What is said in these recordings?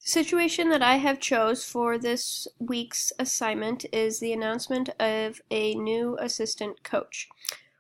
The situation that I have chose for this week's assignment is the announcement of a new assistant coach.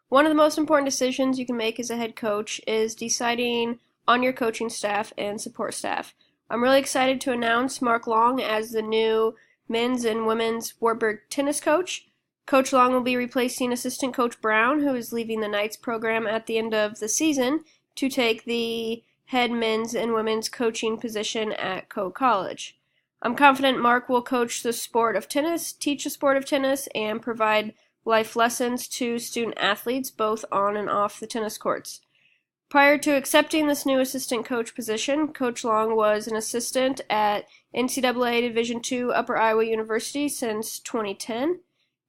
One of the most important decisions you can make as a head coach is deciding on your coaching staff and support staff. I'm really excited to announce Mark Long as the new men's and women's Wartburg tennis coach. Coach Long will be replacing assistant coach Brown, who is leaving the Knights program at the end of the season to take the head men's and women's coaching position at Coe College. I'm confident Mark will coach the sport of tennis, teach the sport of tennis, and provide life lessons to student athletes both on and off the tennis courts. Prior to accepting this new assistant coach position, Coach Long was an assistant at NCAA Division II Upper Iowa University since 2010.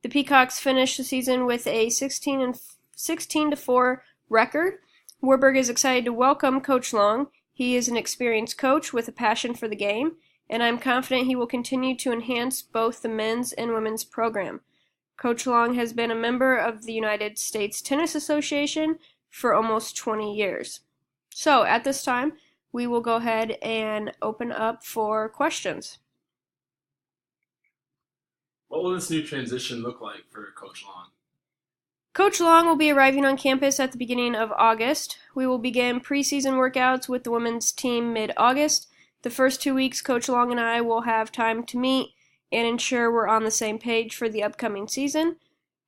The Peacocks finished the season with a 16-4 record. Wartburg is excited to welcome Coach Long. He is an experienced coach with a passion for the game, and I'm confident he will continue to enhance both the men's and women's program. Coach Long has been a member of the United States Tennis Association for almost 20 years. So at this time, we will go ahead and open up for questions. What will this new transition look like for Coach Long? Coach Long will be arriving on campus at the beginning of August. We will begin preseason workouts with the women's team mid-August. The first 2 weeks, Coach Long and I will have time to meet and ensure we're on the same page for the upcoming season.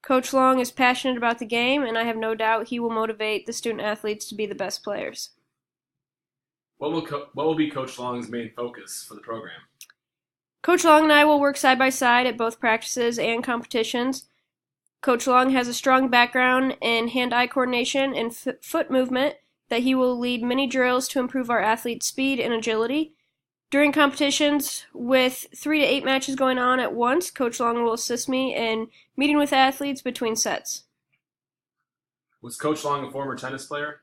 Coach Long is passionate about the game, and I have no doubt he will motivate the student athletes to be the best players. What will be Coach Long's main focus for the program? Coach Long and I will work side by side at both practices and competitions. Coach Long has a strong background in hand-eye coordination and foot movement that he will lead many drills to improve our athletes' speed and agility. During competitions with 3 to 8 matches going on at once, Coach Long will assist me in meeting with athletes between sets. Was Coach Long a former tennis player?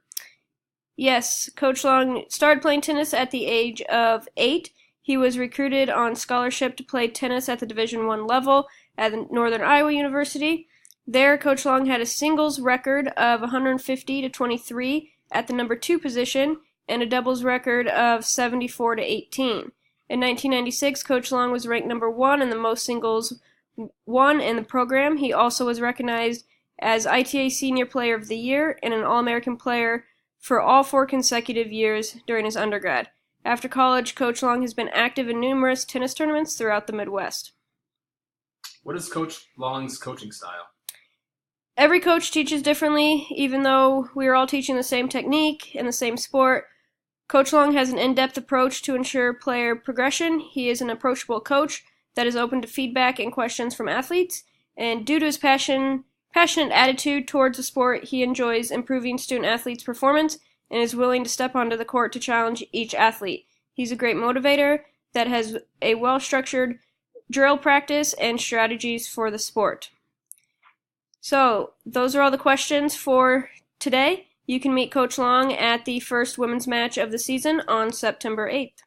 Yes, Coach Long started playing tennis at the age of 8. He was recruited on scholarship to play tennis at the Division I level at Northern Iowa University. There, Coach Long had a singles record of 150-23 at the number 2 position and a doubles record of 74-18. In 1996, Coach Long was ranked number 1 in the most singles won in the program. He also was recognized as ITA Senior Player of the Year and an All-American player for all 4 consecutive years during his undergrad. After college, Coach Long has been active in numerous tennis tournaments throughout the Midwest. What is Coach Long's coaching style? Every coach teaches differently, even though we are all teaching the same technique and the same sport. Coach Long has an in-depth approach to ensure player progression. He is an approachable coach that is open to feedback and questions from athletes, and due to his passionate attitude towards the sport, he enjoys improving student athletes' performance and is willing to step onto the court to challenge each athlete. He's a great motivator that has a well-structured drill practice and strategies for the sport. So, those are all the questions for today. You can meet Coach Long at the first women's match of the season on September 8th.